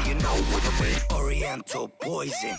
you know what I mean. Oriental poison.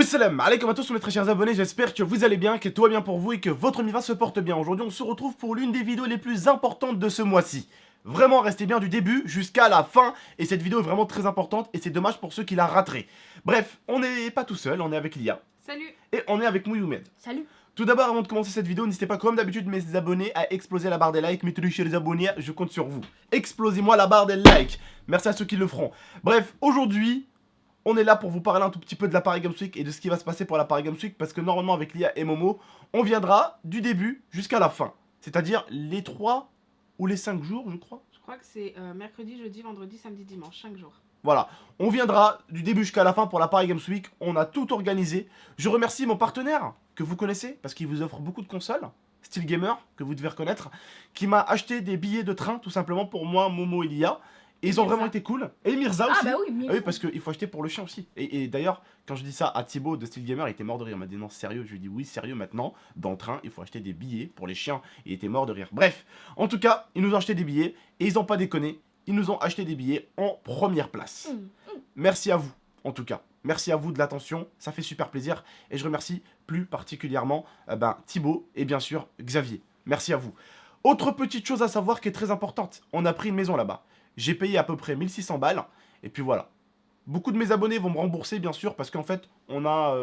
Salam alaikum à tous mes très chers abonnés, j'espère que vous allez bien, que tout va bien pour vous et que votre Miva se porte bien. Aujourd'hui on se retrouve pour l'une des vidéos les plus importantes de ce mois-ci. Vraiment restez bien du début jusqu'à la fin et cette vidéo est vraiment très importante et c'est dommage pour ceux qui la rateraient. Bref, on n'est pas tout seul, on est avec Lia. Salut. Et on est avec Mouyoumed. Salut. Tout d'abord avant de commencer cette vidéo, n'hésitez pas comme d'habitude mes abonnés à exploser la barre des likes, mettez-le chez les abonnés, je compte sur vous. Explosez-moi la barre des likes, merci à ceux qui le feront. Bref, aujourd'hui... on est là pour vous parler un tout petit peu de la Paris Games Week et de ce qui va se passer pour la Paris Games Week parce que normalement avec Lia et Momo, on viendra du début jusqu'à la fin. C'est-à-dire les 3 ou les 5 jours, je crois. Je crois que c'est mercredi, jeudi, vendredi, samedi, dimanche, 5 jours. Voilà, on viendra du début jusqu'à la fin pour la Paris Games Week. On a tout organisé. Je remercie mon partenaire que vous connaissez parce qu'il vous offre beaucoup de consoles. Style Gamer, que vous devez reconnaître, qui m'a acheté des billets de train tout simplement pour moi, Momo et Lia. Et ils ont vraiment été cool. Et Mirza aussi. Ah bah oui, Ah oui, parce qu'il faut acheter pour le chien aussi. Et d'ailleurs, quand je dis ça à Thibaut de Style Gamer, il était mort de rire. Il m'a dit non, sérieux. Je lui ai dit oui, sérieux maintenant. Dans le train, il faut acheter des billets pour les chiens. Il était mort de rire. Bref, en tout cas, ils nous ont acheté des billets. Et ils n'ont pas déconné. Ils nous ont acheté des billets en première place. Merci à vous, en tout cas. Merci à vous de l'attention. Ça fait super plaisir. Et je remercie plus particulièrement Thibaut et bien sûr Xavier. Merci à vous. Autre petite chose à savoir qui est très importante. On a pris une maison là-bas. J'ai payé à peu près 1600 balles, et puis voilà. Beaucoup de mes abonnés vont me rembourser, bien sûr, parce qu'en fait, on a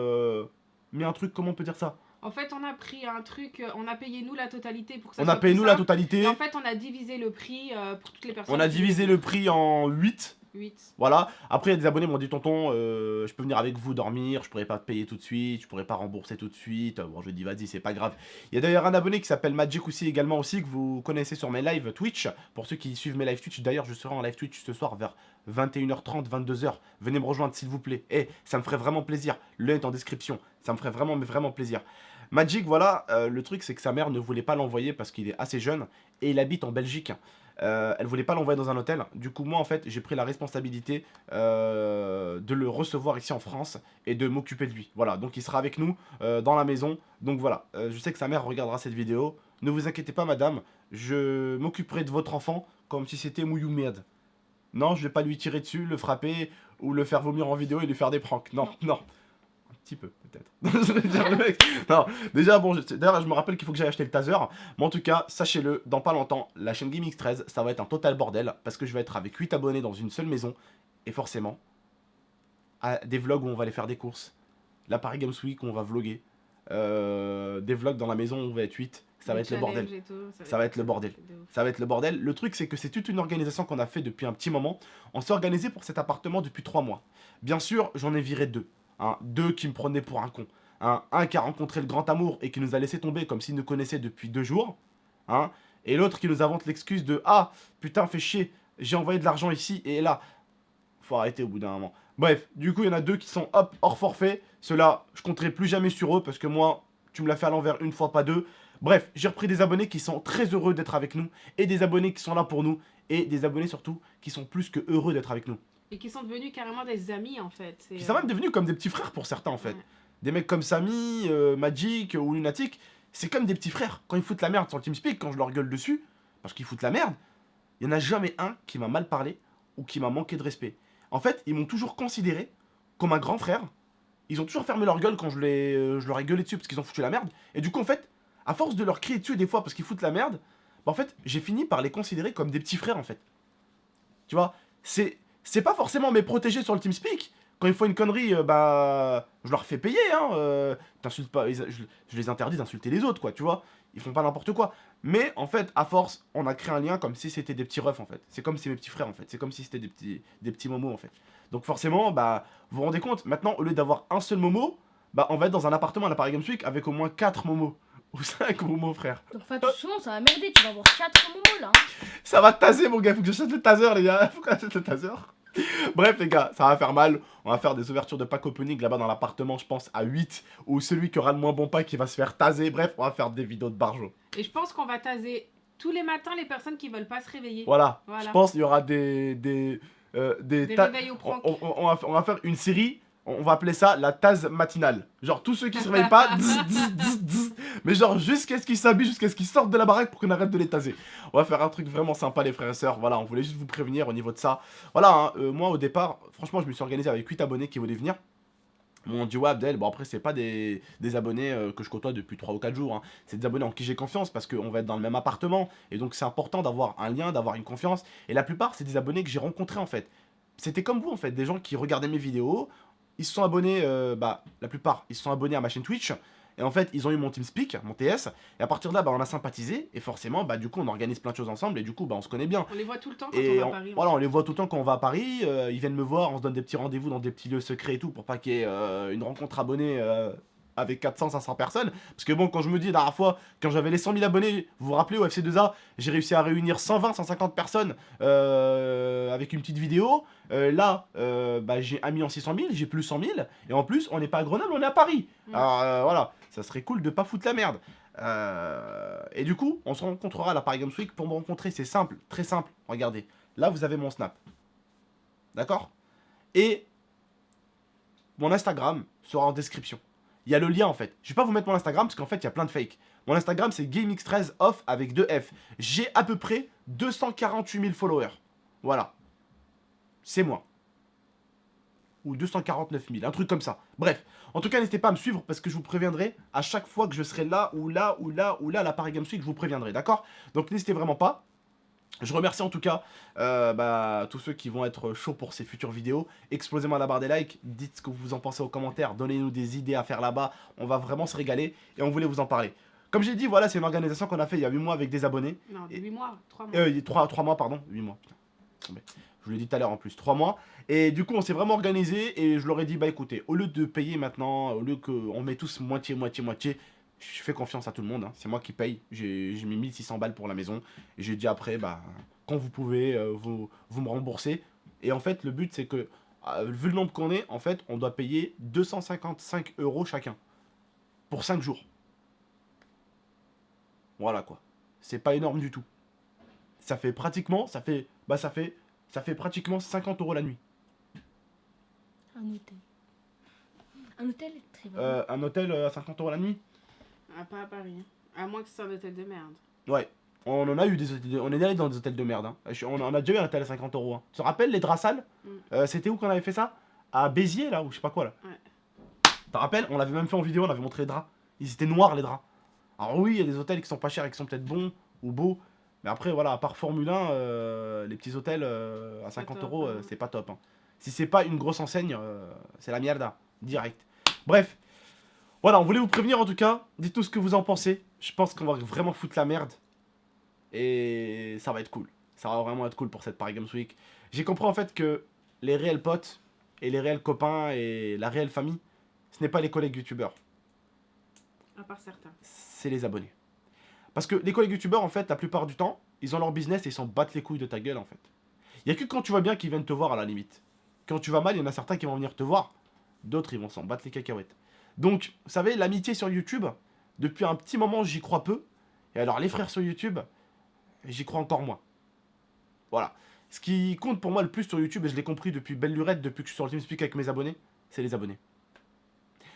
mis un truc, comment on peut dire ça? En fait, on a pris un truc, on a payé nous la totalité pour que ça On soit a payé plus nous la simple. totalité, Et en fait, on a divisé le prix pour toutes les personnes. on a divisé le prix en 8. 8. Voilà, après il y a des abonnés qui m'ont dit tonton, je peux venir avec vous dormir, je pourrais pas te payer tout de suite, je pourrais pas rembourser tout de suite. Bon, je lui ai dit vas-y, c'est pas grave. Il y a d'ailleurs un abonné qui s'appelle Magic aussi également aussi, que vous connaissez sur mes lives Twitch. Pour ceux qui suivent mes lives Twitch, d'ailleurs je serai en live Twitch ce soir vers 21h30, 22h. Venez me rejoindre s'il vous plaît. Et ça me ferait vraiment plaisir. Le lien est en description. Ça me ferait vraiment, mais vraiment plaisir. Magic, voilà, le truc c'est que sa mère ne voulait pas l'envoyer parce qu'il est assez jeune et il habite en Belgique. Elle voulait pas l'envoyer dans un hôtel. Du coup, moi en fait, j'ai pris la responsabilité de le recevoir ici en France et de m'occuper de lui. Voilà, donc il sera avec nous dans la maison. Donc voilà, je sais que sa mère regardera cette vidéo. Ne vous inquiétez pas, madame, je m'occuperai de votre enfant comme si c'était Mouyoumed. Non, je vais pas lui tirer dessus, le frapper ou le faire vomir en vidéo et lui faire des pranks. Non, non. Un petit peu, peut-être. Non, déjà, bon, d'ailleurs, je me rappelle qu'il faut que j'aille acheter le taser. Mais en tout cas, sachez-le, dans pas longtemps, la chaîne GameX13, ça va être un total bordel. Parce que je vais être avec 8 abonnés dans une seule maison. Et forcément, des vlogs où on va aller faire des courses. La Paris Games Week où on va vlogger. Des vlogs dans la maison où on va être 8. Ça va être le bordel. Ça va être le bordel. Ça va être le bordel. Le truc, c'est que c'est toute une organisation qu'on a fait depuis un petit moment. On s'est organisé pour cet appartement depuis 3 mois. Bien sûr, j'en ai viré 2. 2 qui me prenaient pour un con. Un qui a rencontré le grand amour et qui nous a laissé tomber comme s'il nous connaissait depuis 2 jours. Et l'autre qui nous invente l'excuse de « Ah, putain, fais chier, j'ai envoyé de l'argent ici et là. » Faut arrêter au bout d'un moment. Bref, du coup, il y en a 2 qui sont hop, hors forfait. Ceux-là, je compterai plus jamais sur eux parce que moi, tu me l'as fait à l'envers une fois, pas 2. Bref, j'ai repris des abonnés qui sont très heureux d'être avec nous et des abonnés qui sont là pour nous et des abonnés surtout qui sont plus que heureux d'être avec nous. Et qui sont devenus carrément des amis en fait. Ils sont même devenus comme des petits frères pour certains en fait. Ouais. Des mecs comme Samy, Magic ou Lunatic, c'est comme des petits frères. Quand ils foutent la merde sur le TeamSpeak, quand je leur gueule dessus, parce qu'ils foutent la merde, il n'y en a jamais un qui m'a mal parlé ou qui m'a manqué de respect. En fait, ils m'ont toujours considéré comme un grand frère. Ils ont toujours fermé leur gueule quand je leur ai gueulé dessus parce qu'ils ont foutu la merde. Et du coup, en fait, à force de leur crier dessus des fois parce qu'ils foutent la merde, bah en fait, j'ai fini par les considérer comme des petits frères en fait. Tu vois, c'est pas forcément mes protégés sur le TeamSpeak. Quand ils font une connerie, je leur fais payer, t'insultes pas, je les interdis d'insulter les autres, quoi, tu vois. Ils font pas n'importe quoi. Mais, en fait, à force, on a créé un lien comme si c'était des petits refs, en fait. C'est comme si c'était mes petits frères, en fait. C'est comme si c'était des petits momos, en fait. Donc, forcément, vous vous rendez compte, maintenant, au lieu d'avoir un seul momo, on va être dans un appartement à la Paris Games Week avec au moins 4 momos. Ou 5 momos, frère. Donc, fais attention, ça va merder, tu vas avoir 4 momos, là. Ça va taser, mon gars, faut que j'achète le taser, les gars. Faut que j'achète le taser. Bref les gars, ça va faire mal. On va faire des ouvertures de pack opening là-bas dans l'appartement, je pense à 8. Ou celui qui aura le moins bon pack qui va se faire taser. Bref, on va faire des vidéos de barjo. Et je pense qu'on va taser tous les matins les personnes qui veulent pas se réveiller. Voilà. Je pense qu'il y aura des réveils au prank. On va faire une série. On va appeler ça la tasse matinale. Genre tous ceux qui se réveillent pas, mais genre jusqu'à ce qu'ils s'habillent, jusqu'à ce qu'ils sortent de la baraque pour qu'on arrête de les taser. On va faire un truc vraiment sympa les frères et sœurs. Voilà, on voulait juste vous prévenir au niveau de ça. Voilà, hein, moi au départ, franchement je me suis organisé avec 8 abonnés qui voulaient venir. Ils m'ont dit ouais Abdel, bon après c'est pas des abonnés que je côtoie depuis 3 ou 4 jours, hein. C'est des abonnés en qui j'ai confiance parce qu'on va être dans le même appartement. Et donc c'est important d'avoir un lien, d'avoir une confiance. Et la plupart c'est des abonnés que j'ai rencontrés en fait. C'était comme vous en fait, des gens qui regardaient mes vidéos. Ils se sont abonnés, la plupart, ils se sont abonnés à ma chaîne Twitch. Et en fait, ils ont eu mon TeamSpeak, mon TS. Et à partir de là, on a sympathisé. Et forcément, du coup, on organise plein de choses ensemble. Et du coup, on se connaît bien. On les voit tout le temps quand Et on va à Paris. voilà, on les voit tout le temps quand on va à Paris. Ils viennent me voir, on se donne des petits rendez-vous dans des petits lieux secrets et tout. Pour pas qu'il y ait une rencontre abonnée avec 400-500 personnes. Parce que bon, quand je me dis la dernière fois, quand j'avais les 100 000 abonnés, vous vous rappelez, au FC2A, j'ai réussi à réunir 120-150 personnes avec une petite vidéo. Là, j'ai 1 600 000, j'ai plus 100 000. Et en plus, on n'est pas à Grenoble, on est à Paris. Alors voilà, ça serait cool de pas foutre la merde. Et du coup, on se rencontrera à la Paris Games Week. Pour me rencontrer, c'est simple, très simple. Regardez, là vous avez mon Snap. D'accord? Et mon Instagram sera en description. Il y a le lien en fait. Je vais pas vous mettre mon Instagram parce qu'en fait il y a plein de fake. Mon Instagram c'est GameX13off avec 2 F. J'ai à peu près 248 000 followers. Voilà. C'est moi. Ou 249 000, un truc comme ça. Bref. En tout cas, n'hésitez pas à me suivre parce que je vous préviendrai à chaque fois que je serai là ou là ou là ou là à la Paris Games Week, je vous préviendrai, d'accord? Donc n'hésitez vraiment pas. Je remercie en tout cas tous ceux qui vont être chauds pour ces futures vidéos. Explosez-moi la barre des likes, dites ce que vous en pensez aux commentaires, donnez-nous des idées à faire là-bas. On va vraiment se régaler et on voulait vous en parler. Comme j'ai dit, voilà, c'est une organisation qu'on a fait il y a 8 mois avec des abonnés. Non, 8 mois, 3 mois. 3 mois, pardon, 8 mois. Putain. Je vous l'ai dit tout à l'heure en plus, 3 mois. Et du coup, on s'est vraiment organisé et je leur ai dit, écoutez, au lieu de payer maintenant, au lieu qu'on met tous moitié, je fais confiance à tout le monde, hein. C'est moi qui paye. J'ai mis 1600 balles pour la maison. Et j'ai dit après, quand vous pouvez, vous me remboursez. Et en fait, le but, c'est que, vu le nombre qu'on est, en fait, on doit payer 255 € chacun. Pour 5 jours. Voilà quoi. C'est pas énorme du tout. Ça fait pratiquement, ça fait pratiquement 50 € la nuit. Un hôtel. Un hôtel très bien. Un hôtel à 50 € la nuit? Ah, pas à Paris. À moins que ce soit un hôtel de merde. Ouais. On en a eu des hôtels, on est allé dans des hôtels de merde. Hein. On a déjà eu un hôtel à 50 €. Hein. Tu te rappelles les draps sales? C'était où qu'on avait fait ça? À Béziers là, ou je sais pas quoi là. Ouais. Tu te rappelles? On l'avait même fait en vidéo, on avait montré les draps. Ils étaient noirs les draps. Alors oui, il y a des hôtels qui sont pas chers et qui sont peut-être bons ou beaux. Mais après, voilà, à part Formule 1, les petits hôtels à 50 top, €, hein. c'est pas top. Hein. Si c'est pas une grosse enseigne, c'est la mierda. Direct. Bref. Voilà, on voulait vous prévenir en tout cas. Dites-nous ce que vous en pensez. Je pense qu'on va vraiment foutre la merde. Et ça va être cool. Ça va vraiment être cool pour cette Paris Games Week. J'ai compris en fait que les réels potes et les réels copains et la réelle famille, ce n'est pas les collègues youtubeurs. À part certains. C'est les abonnés. Parce que les collègues youtubeurs, en fait, la plupart du temps, ils ont leur business et ils s'en battent les couilles de ta gueule, en fait. Il y a que quand tu vas bien qu'ils viennent te voir à la limite. Quand tu vas mal, il y en a certains qui vont venir te voir. D'autres, ils vont s'en battre les cacahuètes. Donc, vous savez, l'amitié sur YouTube, depuis un petit moment, j'y crois peu. Et alors, les frères sur YouTube, j'y crois encore moins. Voilà. Ce qui compte pour moi le plus sur YouTube, et je l'ai compris depuis belle lurette, depuis que je suis sur le TeamSpeak avec mes abonnés, c'est les abonnés.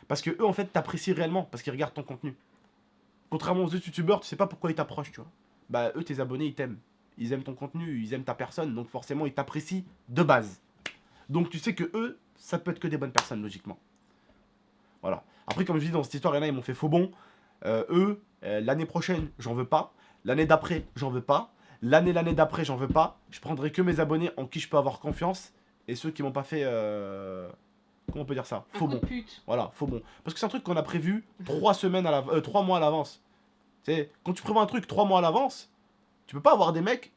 Parce que eux, en fait, t'apprécient réellement, parce qu'ils regardent ton contenu. Contrairement aux autres youtubeurs, tu sais pas pourquoi ils t'approchent, tu vois. Eux, tes abonnés, ils t'aiment. Ils aiment ton contenu, ils aiment ta personne, donc forcément, ils t'apprécient de base. Donc tu sais que eux, ça peut être que des bonnes personnes, logiquement. Voilà. Après, comme je dis dans cette histoire, il y en a, ils m'ont fait faux bon. L'année prochaine, j'en veux pas. L'année d'après, j'en veux pas. L'année d'après, j'en veux pas. Je prendrai que mes abonnés en qui je peux avoir confiance. Et ceux qui m'ont pas fait... Comment on peut dire ça? Faux bon. Voilà, faux bon. Parce que c'est un truc qu'on a prévu 3 mois à l'avance. Tu sais, quand tu prévois un truc 3 mois à l'avance, tu peux pas avoir des mecs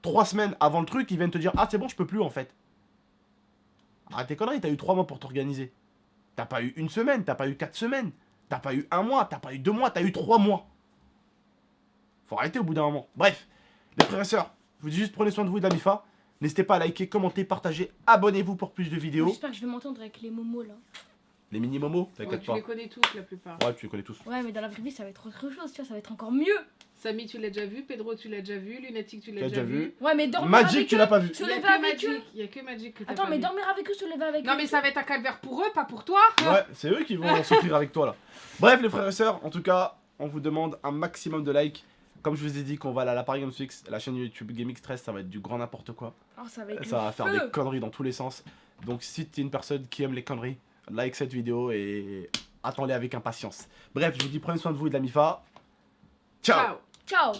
3 semaines avant le truc, ils viennent te dire ah c'est bon, je peux plus en fait. Arrête tes conneries, t'as eu 3 mois pour t'organiser. T'as pas eu 1 semaine, t'as pas eu 4 semaines, t'as pas eu 1 mois, t'as pas eu 2 mois, t'as eu 3 mois. Faut arrêter au bout d'un moment. Bref, les frères et sœurs, je vous dis juste prenez soin de vous et de la MIFA. N'hésitez pas à liker, commenter, partager, abonnez-vous pour plus de vidéos. J'espère que je vais m'entendre avec les momos là. Les mini-momos, Ouais, t'inquiète tu pas. les connais tous la plupart. Ouais, tu les connais tous. Ouais, mais dans la vraie vie, ça va être autre chose, tu vois, ça va être encore mieux. Samy, tu l'as déjà vu. Pedro, tu l'as déjà vu. Lunatic, tu T'as l'as déjà déjà vu. vu. Ouais, mais dormir Magic, avec tu eux, l'as pas vu. se Il y a lever que avec eux. Magic. Il y a que Magic que t'as Attends, pas mais vu. dormir avec eux, se lever avec eux. Non, mais ça va être un calvaire pour eux, pas pour toi. Ouais, c'est eux qui vont souffrir avec toi là. Bref, les frères et sœurs, en tout cas, on vous demande un maximum de likes. Comme je vous ai dit qu'on va aller à la Paris Games Week, la chaîne YouTube Gaming Stress, ça va être du grand n'importe quoi. Oh, ça va être Ça va le faire feu. des conneries dans tous les sens. Donc si t'es une personne qui aime les conneries, like cette vidéo et attends-les avec impatience. Bref, je vous dis prenez soin de vous et de la MIFA. Ciao. Ciao.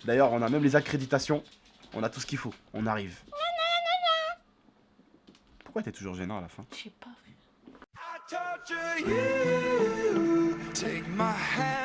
D'ailleurs, on a même les accréditations. On a tout ce qu'il faut. On arrive. Pourquoi t'es toujours gênant à la fin? Je sais pas. I torture you. Take my hand.